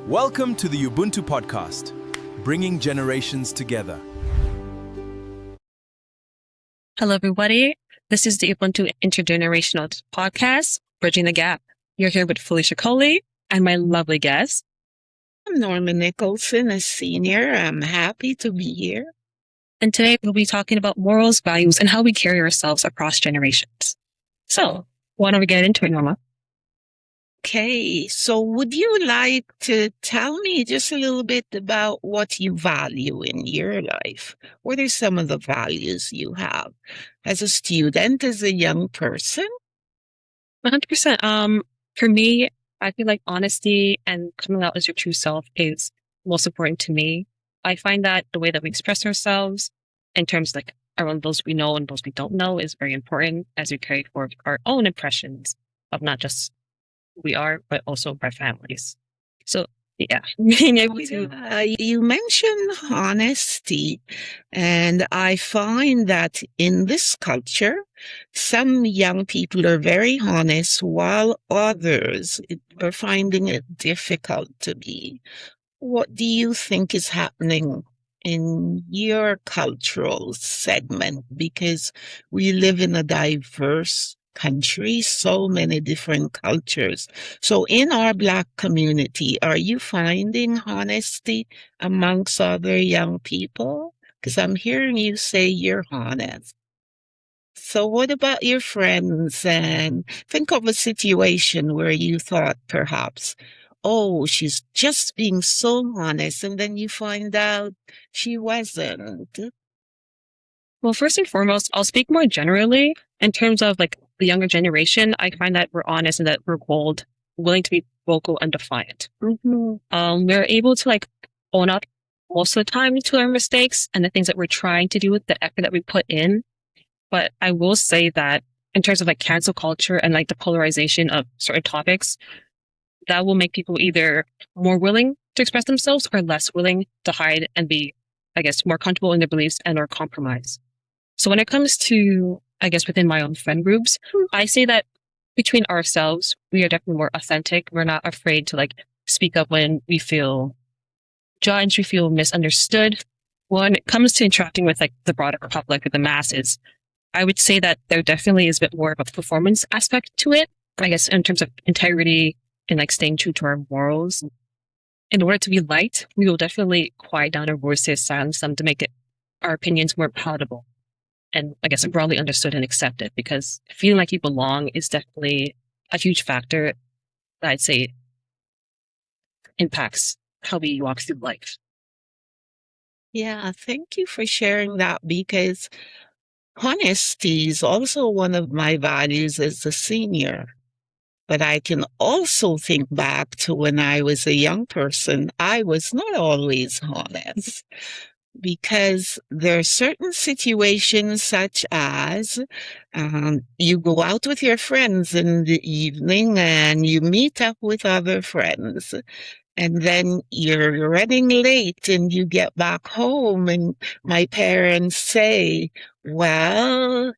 Welcome to the Ubuntu Podcast, bringing generations together. Hello, everybody. This is the Ubuntu Intergenerational Podcast, Bridging the Gap. You're here with Felicia, Coley, and my lovely guest. I'm Nicholson, a senior. I'm happy to be here. And today we'll be talking about morals, values, and how we carry ourselves across generations. So, why don't we get into it, Norma? Okay, so would you like to tell me just a little bit about what you value in your life? What are some of the values you have as a student, as a young person? 100%. For me, I feel like honesty and coming out as your true self is most important to me. I find that the way that we express ourselves in terms of like around those we know and those we don't know is very important as we carry forward our own impressions of not just who we are, but also our families. So yeah, being able to... You mentioned honesty, and I find that in this culture, some young people are very honest while others are finding it difficult to be. What do you think is happening in your cultural segment? Because we live in a diverse country, so many different cultures. So in our Black community, are you finding honesty amongst other young people? Because I'm hearing you say you're honest. So what about your friends? And think of a situation where you thought perhaps, oh, she's just being so honest, and then you find out she wasn't. Well, first and foremost, I'll speak more generally in terms of like the younger generation. I find that we're honest and that we're bold, willing to be vocal and defiant. We're able to like own up most of the time to our mistakes and the things that we're trying to do with the effort that we put in. But I will say that in terms of like cancel culture and like the polarization of certain topics, that will make people either more willing to express themselves or less willing to hide and be, I guess, more comfortable in their beliefs and or compromise. So when it comes to, I guess, within my own friend groups, I say that between ourselves, we are definitely more authentic. We're not afraid to like speak up when we feel judged, we feel misunderstood. When it comes to interacting with like the broader public, with the masses, I would say that there definitely is a bit more of a performance aspect to it. I guess in terms of integrity and like staying true to our morals. In order to be liked, we will definitely quiet down our voices, silence them to make our opinions more palatable. And I guess broadly understood and accepted, because feeling like you belong is definitely a huge factor that I'd say impacts how we walk through life. Yeah, thank you for sharing that, because honesty is also one of my values as a senior. But I can also think back to when I was a young person, I was not always honest. Because there are certain situations such as you go out with your friends in the evening and you meet up with other friends. And then you're running late and you get back home and my parents say, well,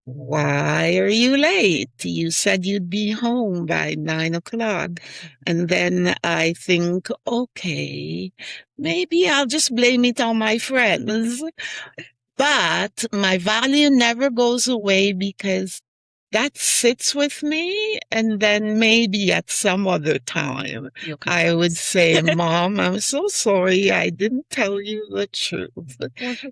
why are you late? You said you'd be home by 9:00. And then I think, okay, maybe I'll just blame it on my friends. But my value never goes away, because that sits with me. And then maybe at some other time, I would say, Mom, I'm so sorry. I didn't tell you the truth.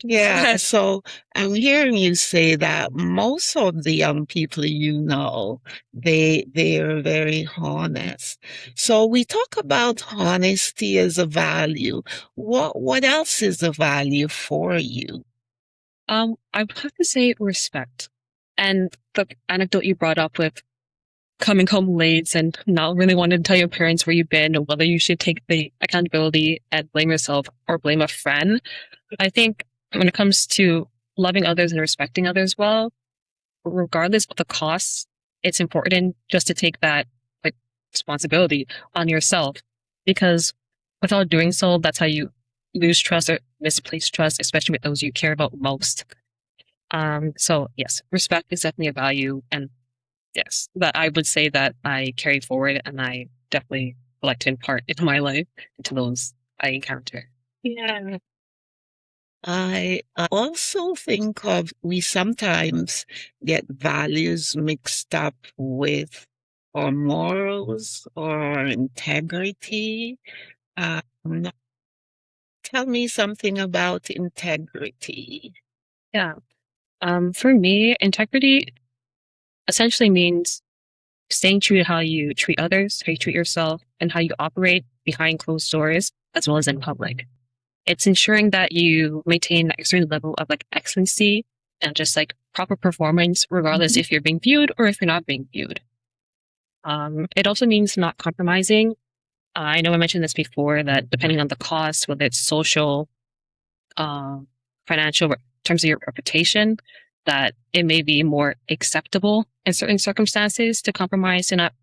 Yeah. So I'm hearing you say that most of the young people you know, they are very honest. So we talk about honesty as a value. What else is a value for you? I would have to say respect. And the anecdote you brought up with coming home late and not really wanting to tell your parents where you've been or whether you should take the accountability and blame yourself or blame a friend. I think when it comes to loving others and respecting others well, regardless of the costs, it's important just to take that like responsibility on yourself, because without doing so, that's how you lose trust or misplace trust, especially with those you care about most. So yes, respect is definitely a value, and yes, that I would say that I carry forward and I definitely like to impart in my life into those I encounter. Yeah. I also think of we sometimes get values mixed up with our morals or integrity. Um, Tell me something about integrity. Yeah. For me, integrity essentially means staying true to how you treat others, how you treat yourself, and how you operate behind closed doors as well as in public. It's ensuring that you maintain a certain level of like excellency and just like proper performance, regardless if you're being viewed or if you're not being viewed. It also means not compromising. I know I mentioned this before that depending on the cost, whether it's social, um, financial, in terms of your reputation, that it may be more acceptable in certain circumstances to compromise and not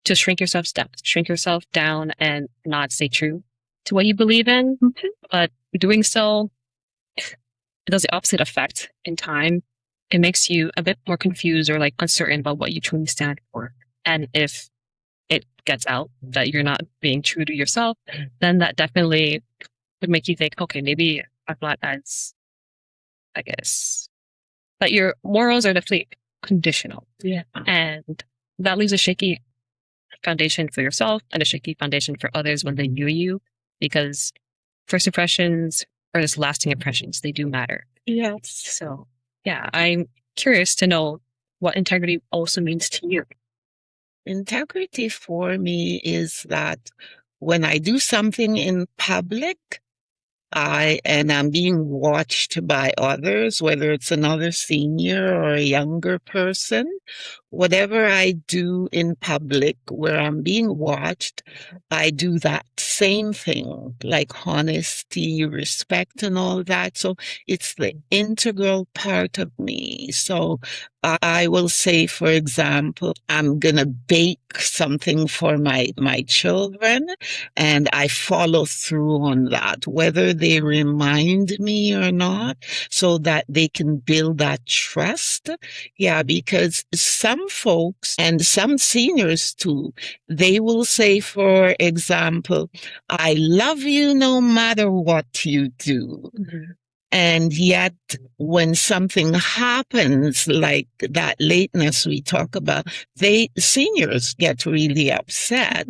to shrink yourself down and not stay true to what you believe in. But doing so, it does the opposite effect in time. It makes you a bit more confused or like uncertain about what you truly stand for. And if it gets out that you're not being true to yourself, then that definitely would make you think, okay, maybe I'm not as, I guess, but your morals are definitely conditional. Yeah. And that leaves a shaky foundation for yourself and a shaky foundation for others when they view you, because first impressions are just lasting impressions. They do matter. Yes. So, yeah, I'm curious to know what integrity also means to you. Integrity for me is that when I do something in public, I'm being watched by others, whether it's another senior or a younger person. Whatever I do in public where I'm being watched, I do that same thing, like honesty, respect, and all that. So it's the integral part of me. So I will say, for example, I'm going to bake something for my children, and I follow through on that, whether they remind me or not, so that they can build that trust. Yeah, because some folks and some seniors too, they will say, for example, I love you no matter what you do. And yet, when something happens like that lateness we talk about, seniors get really upset.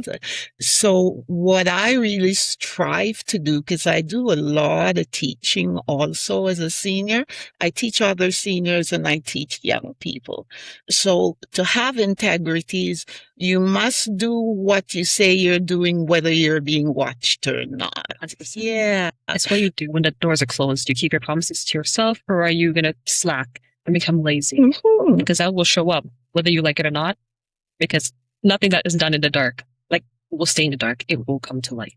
So what I really strive to do, because I do a lot of teaching also as a senior, I teach other seniors and I teach young people. So to have integrity is you must do what you say you're doing, whether you're being watched or not. 100%. Yeah. That's what you do when the doors are closed. You keep your promises to yourself, or are you going to slack and become lazy? Because that will show up, whether you like it or not, because nothing that is done in the dark, like, will stay in the dark. It will come to light.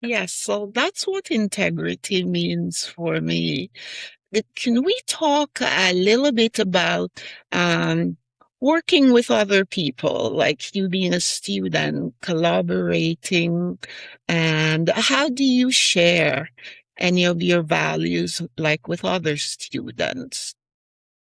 Yes, so that's what integrity means for me. Can we talk a little bit about working with other people, like you being a student, collaborating, and how do you share any of your values, like with other students?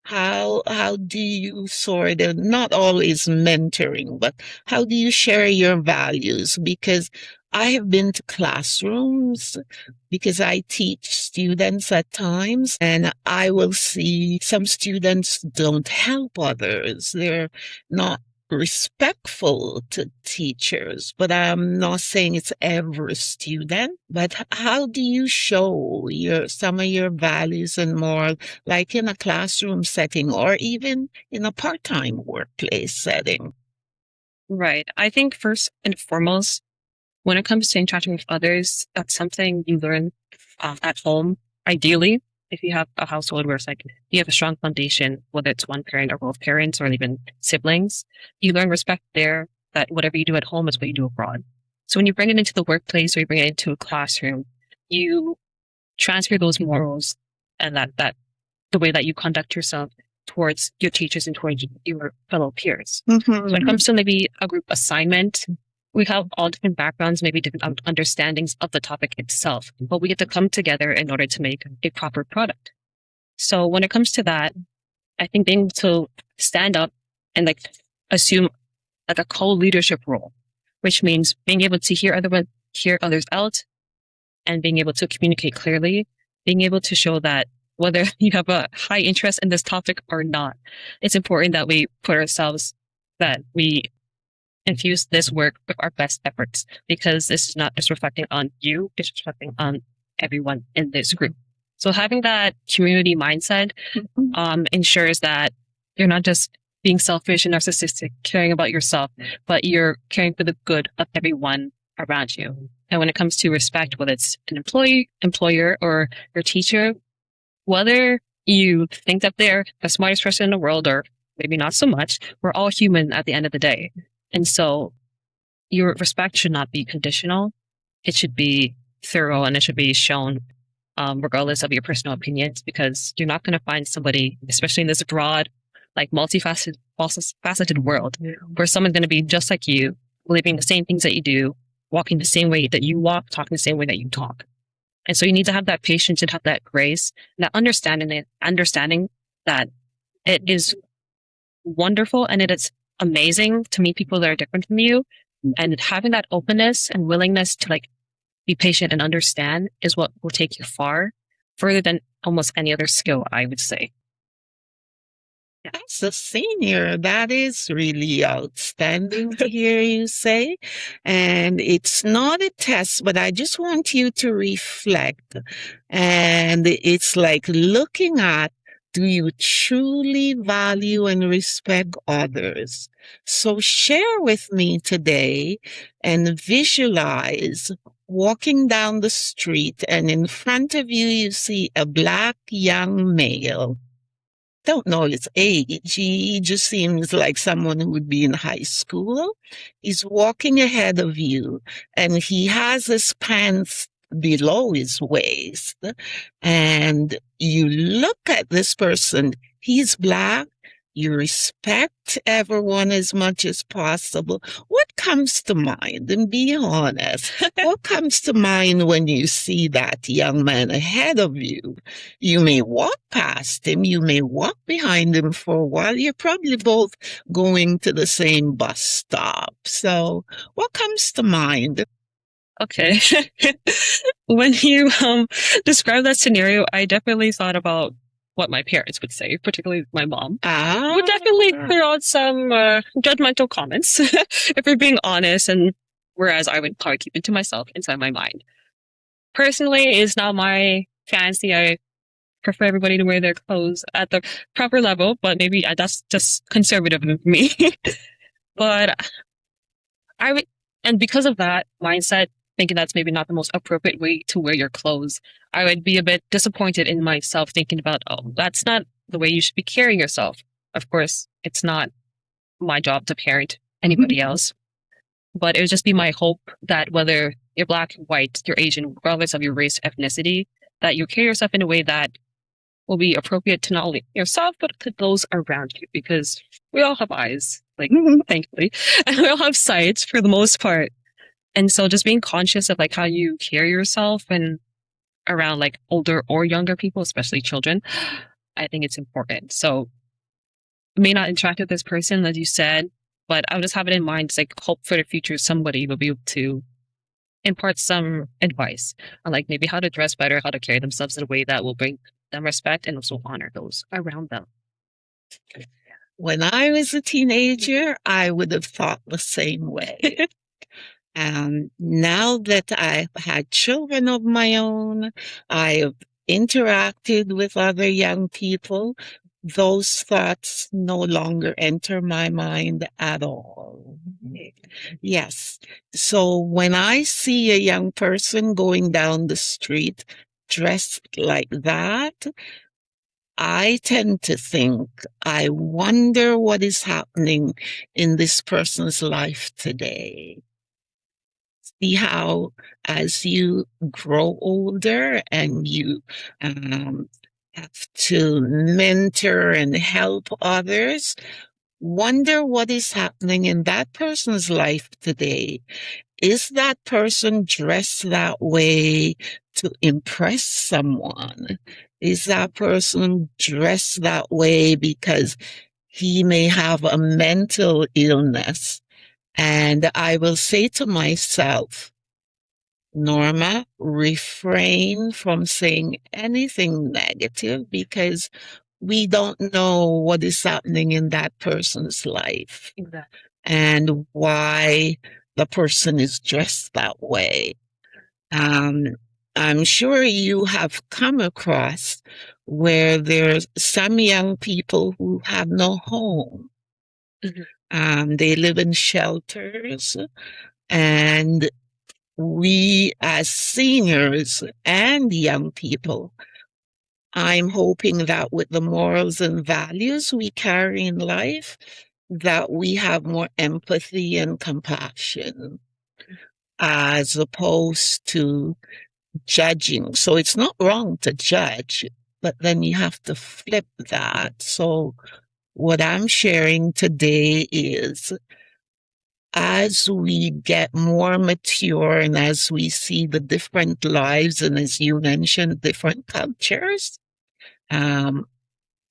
How do you sort of, not always mentoring, but how do you share your values? Because I have been to classrooms because I teach students at times, and I will see some students don't help others. They're not respectful to teachers, but I'm not saying it's every student. But how do you show some of your values and moral, like in a classroom setting or even in a part-time workplace setting? Right. I think first and foremost, when it comes to interacting with others, that's something you learn at home. Ideally, if you have a household where it's like you have a strong foundation, whether it's one parent or both parents or even siblings, you learn respect there, that whatever you do at home is what you do abroad. So when you bring it into the workplace or you bring it into a classroom, you transfer those morals and that the way that you conduct yourself towards your teachers and towards your fellow peers. So when it comes to maybe a group assignment, we have all different backgrounds, maybe different understandings of the topic itself, but we get to come together in order to make a proper product. So when it comes to that, I think being able to stand up and like assume like a co-leadership role which means being able to hear others out and being able to communicate clearly, being able to show that whether you have a high interest in this topic or not, it's important that we that we infuse this work with our best efforts, because this is not just reflecting on you, it's reflecting on everyone in this group. So having that community mindset ensures that you're not just being selfish and narcissistic, caring about yourself, but you're caring for the good of everyone around you. And when it comes to respect, whether it's an employer, or your teacher, whether you think that they're the smartest person in the world or maybe not so much, we're all human at the end of the day. And so your respect should not be conditional. It should be thorough, and it should be shown regardless of your personal opinions, because you're not going to find somebody, especially in this broad, like multifaceted world, where someone's going to be just like you, believing the same things that you do, walking the same way that you walk, talking the same way that you talk. And so you need to have that patience and have that grace, and that understanding that it is wonderful and it is amazing to meet people that are different from you. And having that openness and willingness to like be patient and understand is what will take you further than almost any other skill, I would say. As a senior, that is really outstanding to hear you say. And it's not a test, but I just want you to reflect. And it's like looking at, do you truly value and respect others? So share with me today and visualize walking down the street, and in front of you, you see a Black young male. Don't know his age. He just seems like someone who would be in high school. He's walking ahead of you, and he has his pants below his waist. And you look at this person. He's Black. You respect everyone as much as possible. What comes to mind? And be honest. What comes to mind when you see that young man ahead of you? You may walk past him. You may walk behind him for a while. You're probably both going to the same bus stop. So what comes to mind? Okay. When you describe that scenario, I definitely thought about what my parents would say, particularly my mom. Would definitely throw out some judgmental comments, if we're being honest, and whereas I would probably keep it to myself inside my mind. Personally, it's not my fancy. I prefer everybody to wear their clothes at the proper level, but maybe that's just conservative of me. But I would, and because of that mindset, thinking that's maybe not the most appropriate way to wear your clothes, I would be a bit disappointed in myself, thinking about, oh, that's not the way you should be carrying yourself. Of course, it's not my job to parent anybody else, but it would just be my hope that whether you're Black, white, you're Asian, regardless of your race, ethnicity, that you carry yourself in a way that will be appropriate to not only yourself, but to those around you, because we all have eyes, like, thankfully, and we all have sight for the most part. And so just being conscious of like how you carry yourself and around like older or younger people, especially children, I think it's important. So I may not interact with this person, as you said, but I'll just have it in mind. It's like hope for the future somebody will be able to impart some advice on like maybe how to dress better, how to carry themselves in a way that will bring them respect and also honor those around them. When I was a teenager, I would have thought the same way. And now that I've had children of my own, I've interacted with other young people, those thoughts no longer enter my mind at all. Yes. So when I see a young person going down the street dressed like that, I tend to think, I wonder what is happening in this person's life today. See how as you grow older and you have to mentor and help others, wonder what is happening in that person's life today. Is that person dressed that way to impress someone? Is that person dressed that way because he may have a mental illness And I will say to myself, Norma, refrain from saying anything negative because we don't know what is happening in that person's life. Exactly. And why the person is dressed that way. I'm sure you have come across where there's some young people who have no home. They live in shelters, and we as seniors and young people, I'm hoping that with the morals and values we carry in life, that we have more empathy and compassion as opposed to judging. So it's not wrong to judge, but then you have to flip that. So what I'm sharing today is as we get more mature and as we see the different lives and as you mentioned, different cultures,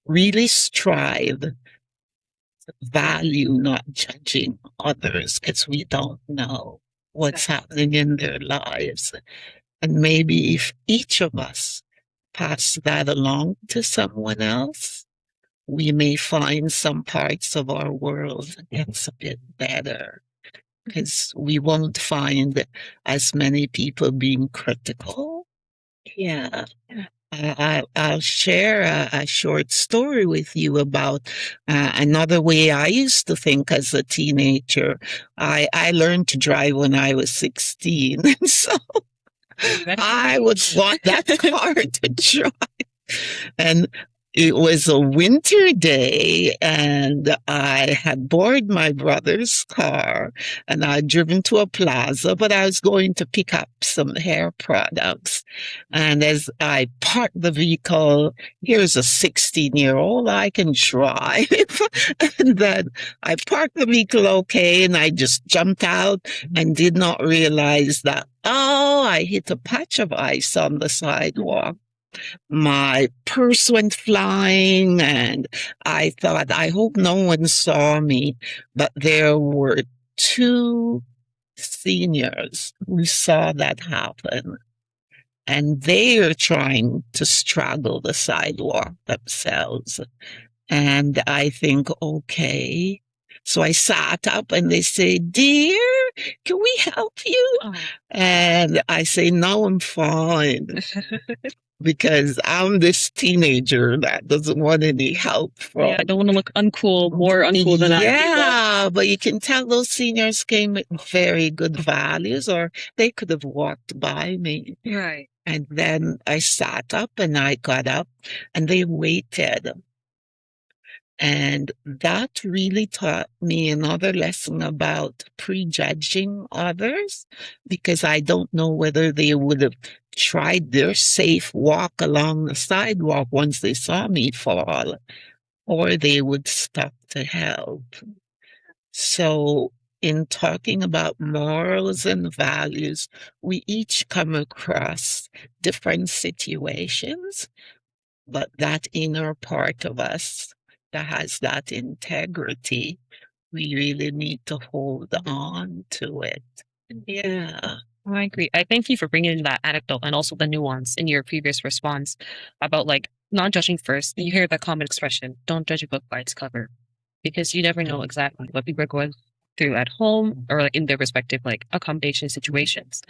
really strive, value not judging others because we don't know what's happening in their lives. And maybe if each of us pass that along to someone else, we may find some parts of our world gets a bit better because we won't find as many people being critical. Yeah. I'll share a short story with you about another way I used to think as a teenager. I learned to drive when I was 16. So I would want that car to drive. And it was a winter day, and I had borrowed my brother's car, and I'd driven to a plaza, but I was going to pick up some hair products. And as I parked the vehicle, here's a 16-year-old, I can drive. And then I parked the vehicle okay, and I just jumped out and did not realize that, oh, I hit a patch of ice on the sidewalk. My purse went flying, and I thought, I hope no one saw me. But there were two seniors who saw that happen, and they are trying to straddle the sidewalk themselves. And I think, okay. So I sat up and they say, dear, can we help you? And I say, no, I'm fine. Because I'm this teenager that doesn't want any help from. Yeah, I don't want to look uncool, more uncool than I am. Yeah, but you can tell those seniors came with very good values, or they could have walked by me. Right. And then I sat up and I got up and they waited. And that really taught me another lesson about prejudging others, because I don't know whether they would have tried their safe walk along the sidewalk once they saw me fall, or they would stop to help. So in talking about morals and values, we each come across different situations, but that inner part of us that has that integrity, we really need to hold on to it. Yeah. I agree. I thank you for bringing in that anecdote and also the nuance in your previous response about like not judging first. You hear the common expression, don't judge a book by its cover, because you never know exactly what people are going through at home or like in their respective like accommodation situations.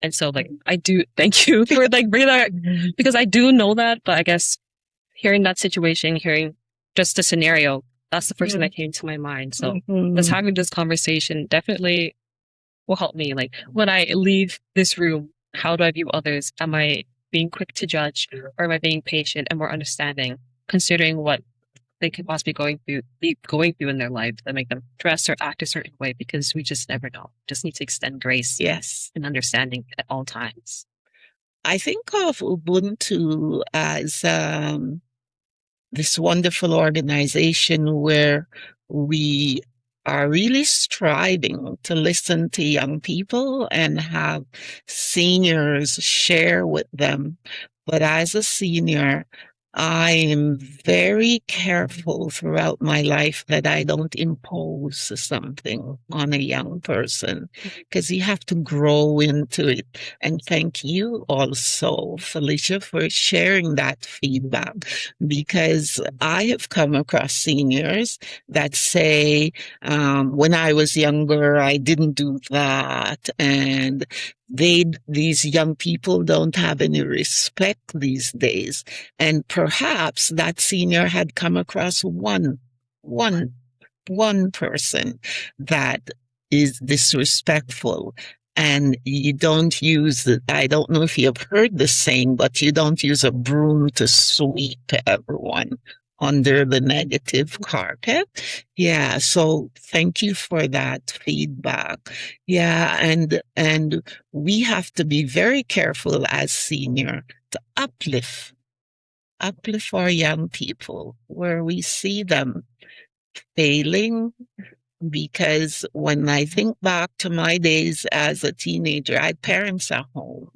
And so like I do thank you for like bringing that, because I do know that, but I guess hearing that situation, hearing just the scenario, that's the first thing that came to my mind. So just having this conversation definitely will help me. Like when I leave this room, how do I view others? Am I being quick to judge, or am I being patient and more understanding, considering what they could possibly be going through in their life that make them dress or act a certain way? Because we just never know. Just need to extend grace, yes, and understanding at all times. I think of Ubuntu as this wonderful organization where we are really striving to listen to young people and have seniors share with them. But as a senior, I am very careful throughout my life that I don't impose something on a young person because you have to grow into it. And thank you also, Felicia, for sharing that feedback because I have come across seniors that say, when I was younger, I didn't do that. And these young people don't have any respect these days. And perhaps that senior had come across one, one person that is disrespectful. And you don't use I don't know if you've heard the saying, but you don't use a broom to sweep everyone under the negative carpet. Yeah. So thank you for that feedback. Yeah. And we have to be very careful as senior to uplift our young people where we see them failing. Because when I think back to my days as a teenager, I had parents at home.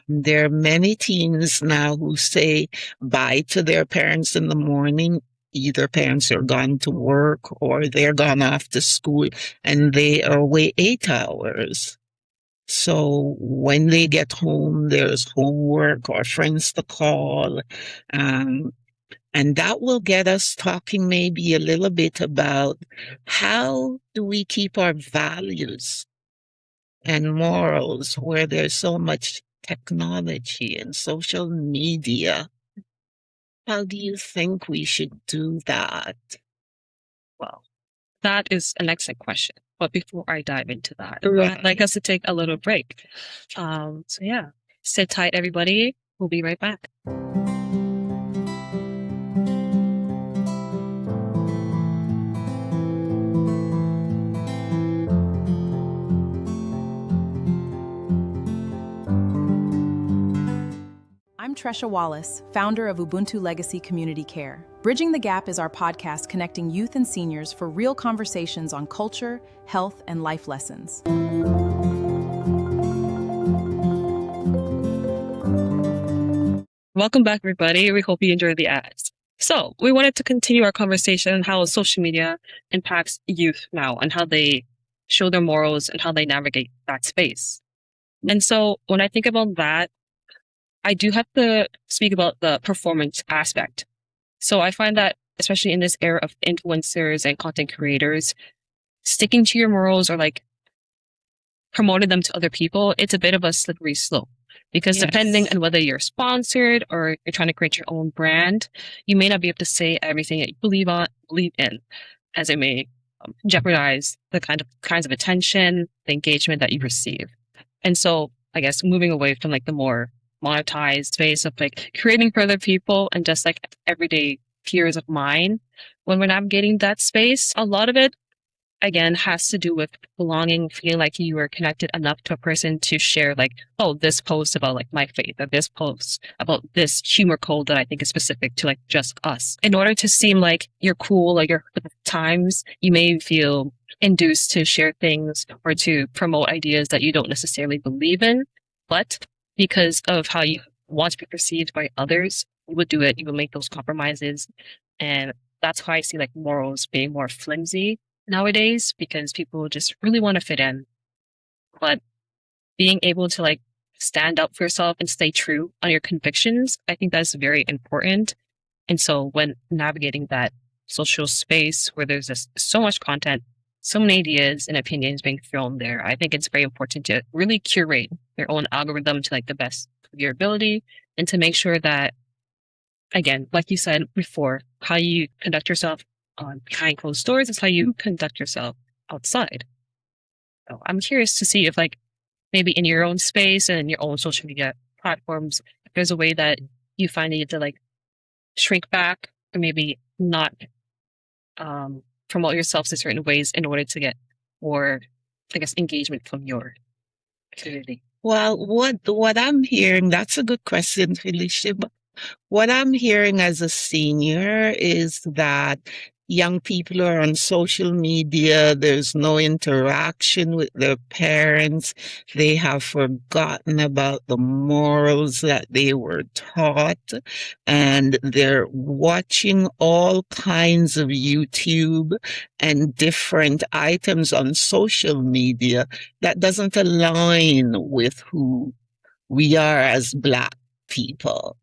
There are many teens now who say bye to their parents in the morning. Either parents are gone to work or they're gone off to school and they are away 8 hours. So when they get home, there's homework or friends to call. Um, and that will get us talking maybe a little bit about how do we keep our values and morals where there's so much technology and social media. How do you think we should do that? Well, that is an excellent question. But before I dive into that, Right. I'd like us to take a little break. So yeah, sit tight, everybody. We'll be right back. I'm Tresha Wallace, founder of Ubuntu Legacy Community Care. Bridging the Gap is our podcast connecting youth and seniors for real conversations on culture, health, and life lessons. Welcome back, everybody. We hope you enjoyed the ads. So we wanted to continue our conversation on how social media impacts youth now and how they show their morals and how they navigate that space. And so when I think about that, I do have to speak about the performance aspect. So I find that, especially in this era of influencers and content creators, sticking to your morals or like promoting them to other people, it's a bit of a slippery slope. Because Yes. depending on whether you're sponsored or you're trying to create your own brand, you may not be able to say everything that you believe in, as it may jeopardize the kinds of attention, the engagement that you receive. And so I guess moving away from like the more monetized space of like creating for other people and just like everyday peers of mine, when we're navigating that space, a lot of it again has to do with belonging, feeling like you are connected enough to a person to share like, oh, this post about like my faith or this post about this humor code that I think is specific to like just us. In order to seem like you're cool, like you're with the times, you may feel induced to share things or to promote ideas that you don't necessarily believe in, but because of how you want to be perceived by others, you would do it, you would make those compromises. And that's why I see like morals being more flimsy nowadays, because people just really want to fit in. But being able to like stand up for yourself and stay true on your convictions, I think that's very important. And so when navigating that social space where there's just so much content, so many ideas and opinions being thrown there, I think it's very important to really curate your own algorithm to like the best of your ability and to make sure that, again, like you said before, how you conduct yourself behind closed doors is how you conduct yourself outside. So I'm curious to see if like maybe in your own space and in your own social media platforms, if there's a way that you find you to like shrink back or maybe not promote yourselves in certain ways in order to get more, I guess, engagement from your community. Well, what I'm hearing, that's a good question, Felicia. But what I'm hearing as a senior is that young people are on social media. There's no interaction with their parents. They have forgotten about the morals that they were taught, and they're watching all kinds of YouTube and different items on social media that doesn't align with who we are as Black people.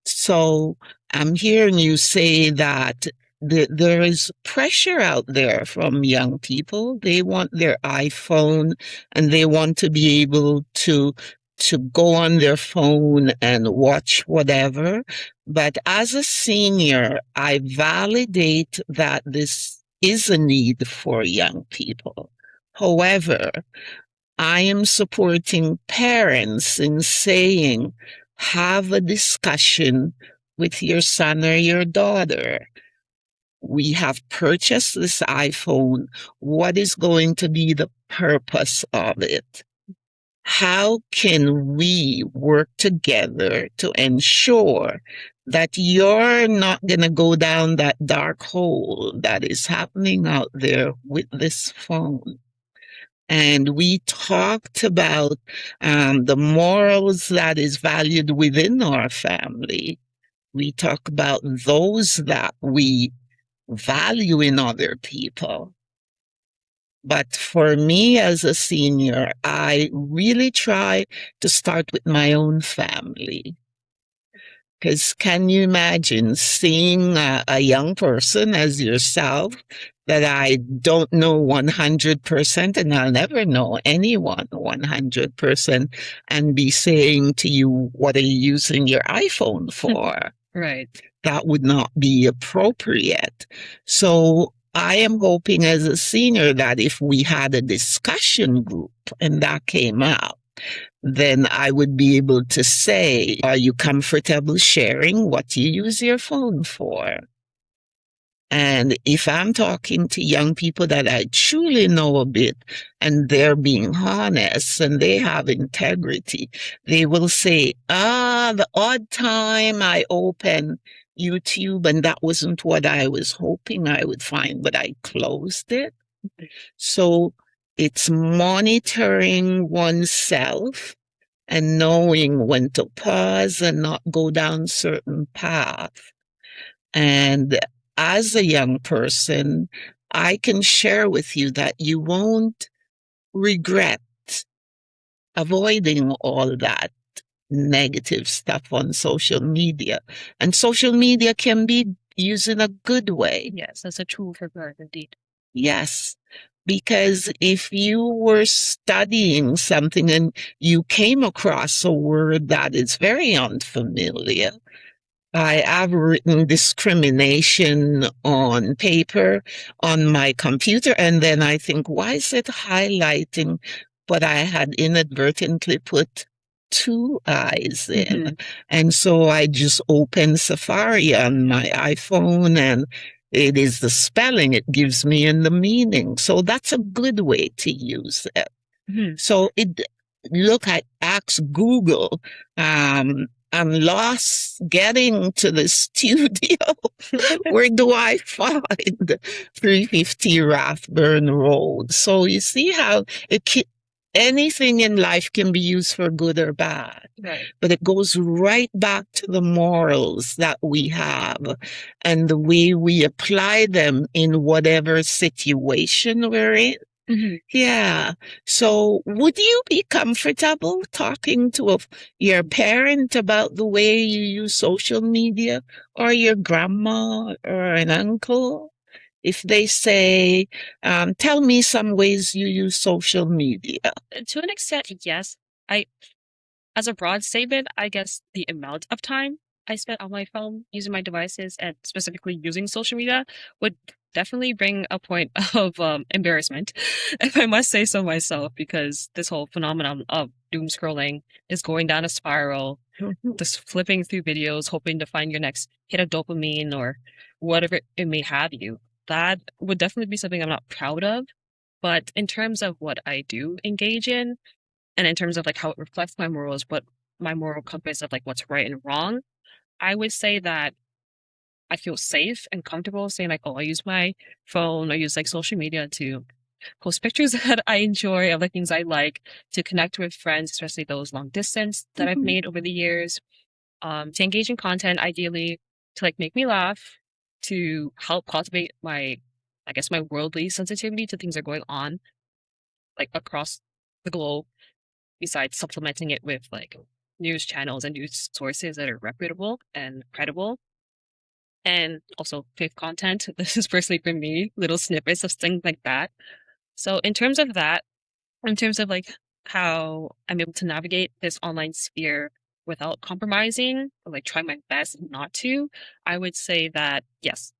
So I'm hearing you say that there is pressure out there from young people. They want their iPhone and they want to be able to go on their phone and watch whatever. But as a senior, I validate that this is a need for young people. However, I am supporting parents in saying, have a discussion with your son or your daughter. We have purchased this iPhone. What is going to be the purpose of it? How can we work together to ensure that you're not going to go down that dark hole that is happening out there with this phone? And we talked about the morals that is valued within our family. We talk about those that we value in other people. But for me as a senior, I really try to start with my own family. Because can you imagine seeing a young person as yourself that I don't know 100%, and I'll never know anyone 100%, and be saying to you, what are you using your iPhone for? Right. That would not be appropriate. So I am hoping as a senior that if we had a discussion group and that came out, then I would be able to say, are you comfortable sharing what you use your phone for? And if I'm talking to young people that I truly know a bit and they're being honest and they have integrity, they will say, the odd time I open YouTube and that wasn't what I was hoping I would find, but I closed it. So it's monitoring oneself and knowing when to pause and not go down certain paths. And as a young person, I can share with you that you won't regret avoiding all that negative stuff on social media. And social media can be used in a good way. Yes, that's a tool for growth, indeed. Yes. Because if you were studying something and you came across a word that is very unfamiliar, I have written discrimination on paper on my computer, and then I think, why is it highlighting? But I had inadvertently put two eyes in. Mm-hmm. And so I just opened Safari on my iPhone, and it is the spelling it gives me and the meaning. So that's a good way to use it. Mm-hmm. So I asked Google, I'm lost getting to the studio. Where do I find 350 Rathburn Road? So you see how anything in life can be used for good or bad. Right. But it goes right back to the morals that we have and the way we apply them in whatever situation we're in. Mm-hmm. Yeah. So would you be comfortable talking to your parent about the way you use social media, or your grandma or an uncle? If they say, tell me some ways you use social media. To an extent, yes. As a broad statement, I guess the amount of time I spent on my phone using my devices and specifically using social media would definitely bring a point of embarrassment, if I must say so myself, because this whole phenomenon of doom scrolling is going down a spiral, just flipping through videos, hoping to find your next hit of dopamine or whatever it may have you. That would definitely be something I'm not proud of. But in terms of what I do engage in, and in terms of like how it reflects my morals, what my moral compass of like what's right and wrong, I would say that I feel safe and comfortable saying like, oh, I use my phone, I use like social media to post pictures that I enjoy of the things I like, to connect with friends, especially those long distance that I've made over the years, to engage in content, ideally to like make me laugh, to help cultivate my, I guess, my worldly sensitivity to things that are going on like across the globe, besides supplementing it with like news channels and news sources that are reputable and credible. And also faith content. This is personally for me, little snippets of things like that. So in terms of that, in terms of like how I'm able to navigate this online sphere without compromising, or like try my best not to, I would say that yes,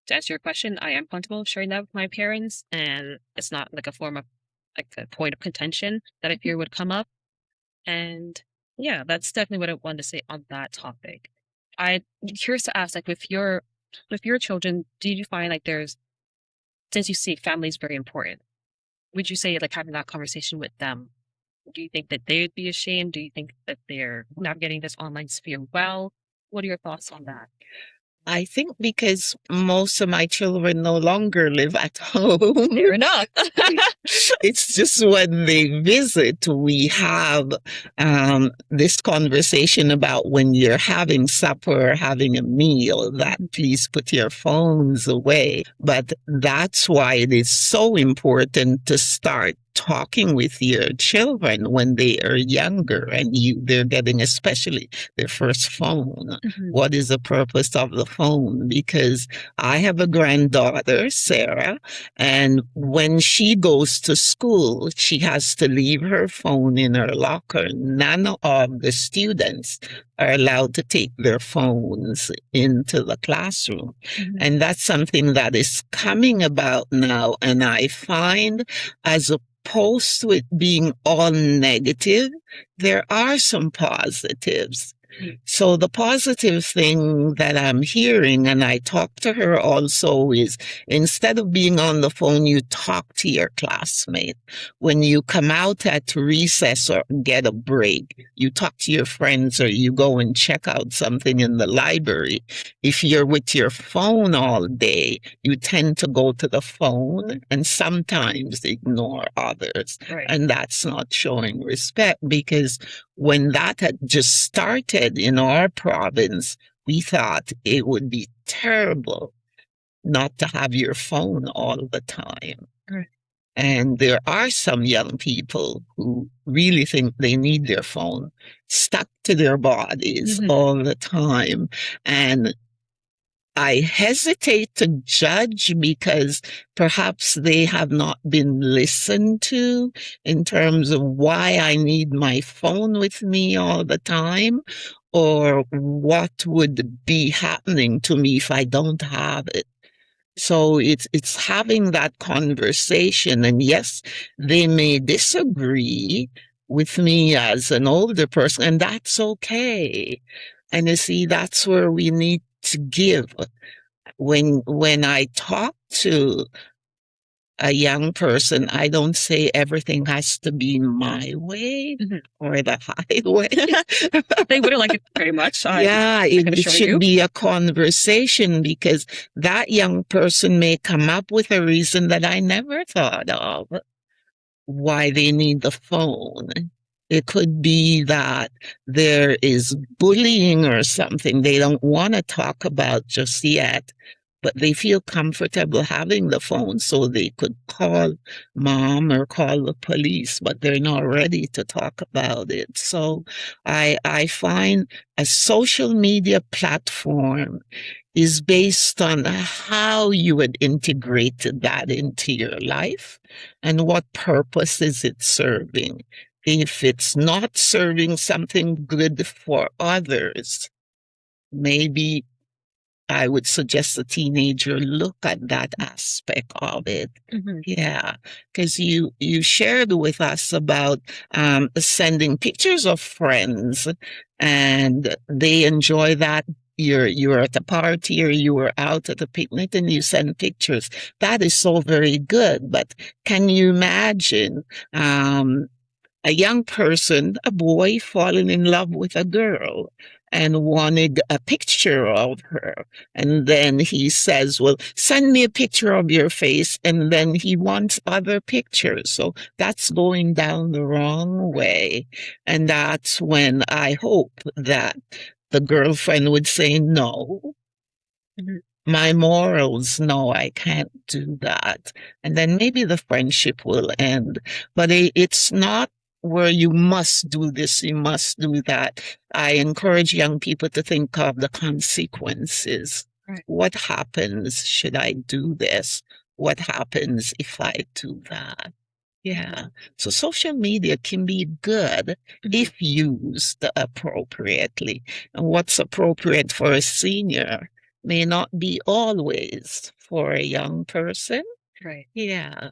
to answer your question, I am comfortable sharing that with my parents, and it's not like a form of like a point of contention that I fear would come up. And yeah, that's definitely what I wanted to say on that topic. I'm curious to ask, like with your children, do you find like there's, since you see family is very important, would you say like having that conversation with them? Do you think that they would be ashamed? Do you think that they're navigating this online sphere well? What are your thoughts on that? I think because most of my children no longer live at home. Fair enough. It's just when they visit, we have this conversation about when you're having supper or having a meal, that please put your phones away. But that's why it is so important to start talking with your children when they are younger and they're getting especially their first phone. What is the purpose of the phone? Because I have a granddaughter, Sarah, and when she goes to school, she has to leave her phone in her locker. None of the students are allowed to take their phones into the classroom. And that's something that is coming about now. And I find, as opposed to it being all negative, there are some positives. So the positive thing that I'm hearing, and I talk to her also, is instead of being on the phone, you talk to your classmate. When you come out at recess or get a break, you talk to your friends or you go and check out something in the library. If you're with your phone all day, you tend to go to the phone and sometimes ignore others. Right. And that's not showing respect, because when that had just started in our province, we thought it would be terrible not to have your phone all the time. Right. And there are some young people who really think they need their phone stuck to their bodies all the time. And I hesitate to judge because perhaps they have not been listened to in terms of why I need my phone with me all the time, or what would be happening to me if I don't have it. So it's having that conversation. And yes, they may disagree with me as an older person, and that's okay. And you see, that's where we need to give. When I talk to a young person, I don't say everything has to be my way or the highway. They wouldn't like it very much. It should be a conversation, because that young person may come up with a reason that I never thought of why they need the phone. It could be that there is bullying or something they don't want to talk about just yet, but they feel comfortable having the phone so they could call mom or call the police, but they're not ready to talk about it. So I find a social media platform is based on how you would integrate that into your life and what purpose is it serving. If it's not serving something good for others, maybe I would suggest a teenager look at that aspect of it. Yeah, because you shared with us about sending pictures of friends, and they enjoy that. You're at a party or you were out at a picnic and you send pictures. That is so very good. But can you imagine a young person, a boy, falling in love with a girl, and wanted a picture of her. And then he says, well, send me a picture of your face. And then he wants other pictures. So that's going down the wrong way. And that's when I hope that the girlfriend would say, no, my morals, no, I can't do that. And then maybe the friendship will end. But it's not where you must do this, you must do that. I encourage young people to think of the consequences. Right. What happens should I do this? What happens if I do that? Yeah. So social media can be good if used appropriately. And what's appropriate for a senior may not be always for a young person. Right. Yeah.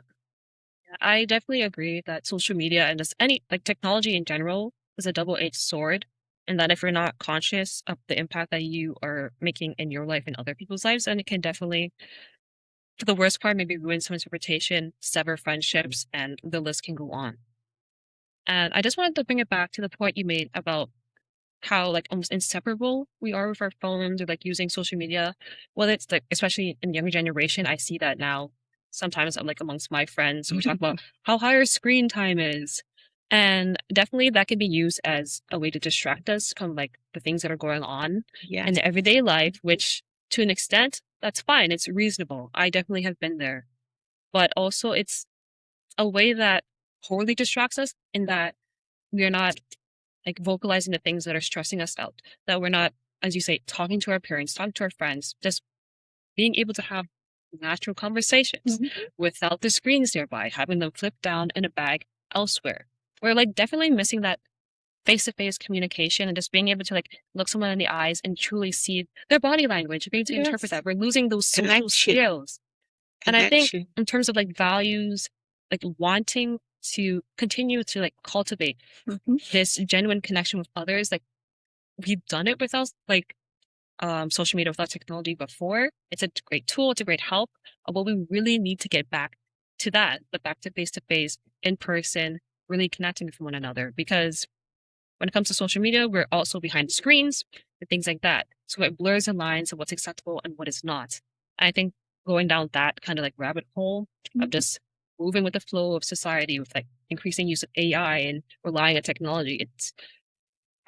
I definitely agree that social media and just any like technology in general is a double-edged sword. And that if you're not conscious of the impact that you are making in your life and other people's lives, then it can definitely, for the worst part, maybe ruin someone's reputation, sever friendships, and the list can go on. And I just wanted to bring it back to the point you made about how like almost inseparable we are with our phones or like using social media. Whether it's like, especially in younger generation, I see that now. Sometimes I'm like amongst my friends, we talk about how high our screen time is. And definitely that can be used as a way to distract us from like the things that are going on Yeah. in everyday life, which to an extent, that's fine. It's reasonable. I definitely have been there. But also it's a way that poorly distracts us in that we are not like vocalizing the things that are stressing us out, that we're not, as you say, talking to our parents, talking to our friends, just being able to have natural conversations without the screens nearby, having them flipped down in a bag elsewhere. We're like definitely missing that face-to-face communication and just being able to like look someone in the eyes and truly see their body language, being able to interpret that. We're losing those social Connection. skills. And I think Connection. in terms of like values, like wanting to continue to like cultivate this genuine connection with others, like we've done it without like social media, without technology before. It's a great tool, it's a great help. But we really need to get back to that, but back to face, in person, really connecting with one another. Because when it comes to social media, we're also behind screens and things like that. So it blurs the lines of what's acceptable and what is not. And I think going down that kind of like rabbit hole of just moving with the flow of society with like increasing use of AI and relying on technology,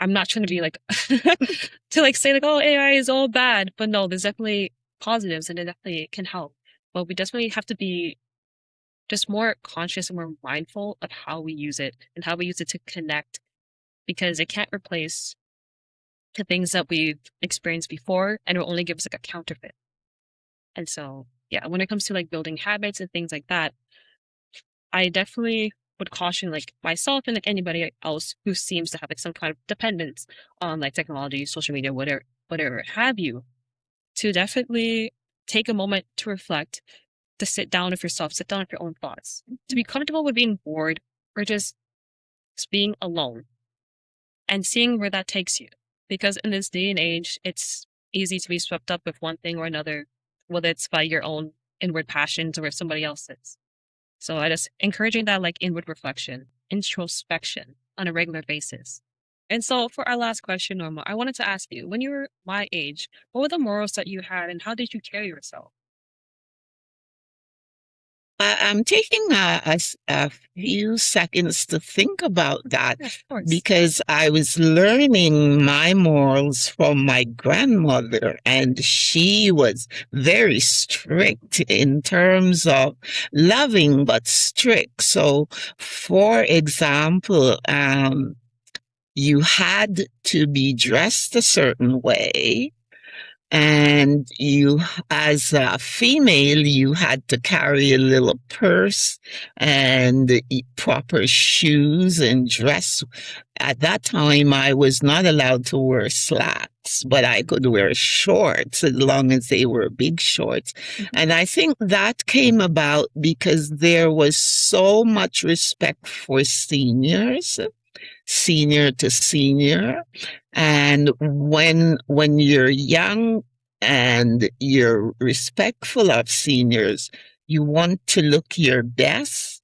I'm not trying to be like to like say like, oh, AI is all bad, but no, there's definitely positives and it definitely can help. But we definitely have to be just more conscious and more mindful of how we use it and how we use it to connect, because it can't replace the things that we've experienced before, and it will only give us like a counterfeit. And so, yeah, when it comes to like building habits and things like that, I definitely would caution like myself and like anybody else who seems to have like some kind of dependence on like technology, social media, whatever have you, to definitely take a moment to reflect, to sit down with yourself, sit down with your own thoughts, to be comfortable with being bored or just being alone and seeing where that takes you. Because in this day and age, it's easy to be swept up with one thing or another, whether it's by your own inward passions or somebody else's. So I just encouraging that like inward reflection, introspection on a regular basis. And so for our last question, Norma, I wanted to ask you, when you were my age, what were the morals that you had and how did you carry yourself? I'm taking a few seconds to think about that Yeah, of course. because I was learning my morals from my grandmother, and she was very strict in terms of loving but strict. So, for example, you had to be dressed a certain way. And you, as a female, you had to carry a little purse and proper shoes and dress. At that time, I was not allowed to wear slacks, but I could wear shorts as long as they were big shorts. And I think that came about because there was so much respect for seniors, senior to senior. And when you're young and you're respectful of seniors, you want to look your best.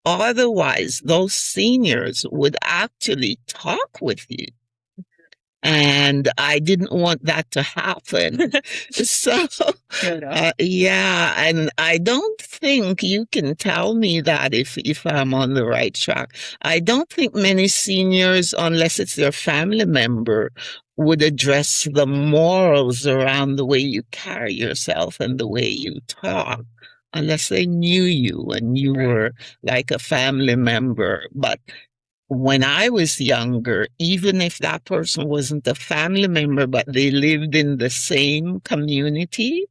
Otherwise, those seniors would actually talk with you. And I didn't want that to happen. So, yeah, and I don't think you can tell me that if I'm on the right track. I don't think many seniors, unless it's their family member, would address the morals around the way you carry yourself and the way you talk, unless they knew you and you were like a family member. But when I was younger, even if that person wasn't a family member, but they lived in the same community,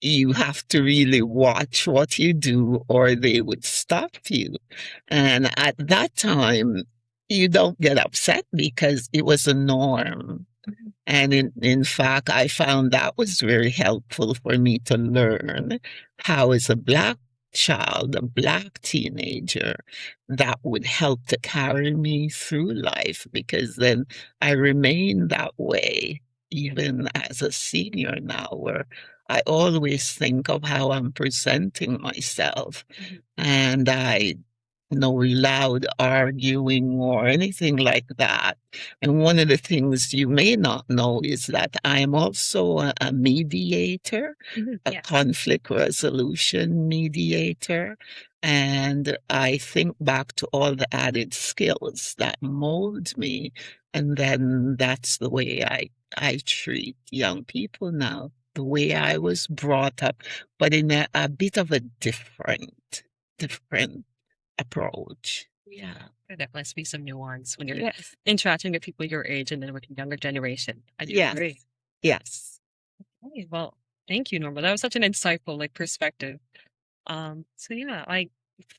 you have to really watch what you do or they would stop you. And at that time, you don't get upset because it was a norm. And in fact, I found that was very helpful for me to learn how, as a Black child, a Black teenager, that would help to carry me through life, because then I remain that way even as a senior now, where I always think of how I'm presenting myself, and I no loud arguing or anything like that. And one of the things you may not know is that I am also a mediator, a conflict resolution mediator. And I think back to all the added skills that mold me. And then that's the way I treat young people now, the way I was brought up, but in a bit of a different approach. Yeah. There definitely has to be some nuance when you're interacting with people your age and then with the younger generation. I do Yes. agree. Yes. Okay, well, thank you, Norma. That was such an insightful perspective. So yeah, I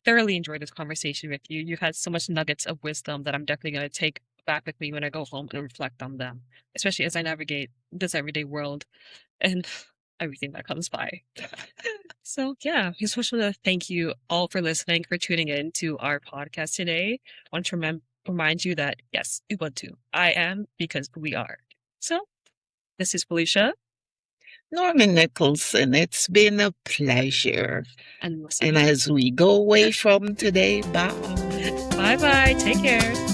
thoroughly enjoyed this conversation with you. You've had so much nuggets of wisdom that I'm definitely going to take back with me when I go home and reflect on them, especially as I navigate this everyday world and everything that comes by. So yeah, I just want to thank you all for listening, for tuning in to our podcast today. I want to remind you that yes, Ubuntu, I am because we are. So this is Felicia. Norman Nicholson, it's been a pleasure. And as we go away from today, bye. Bye-bye. Take care.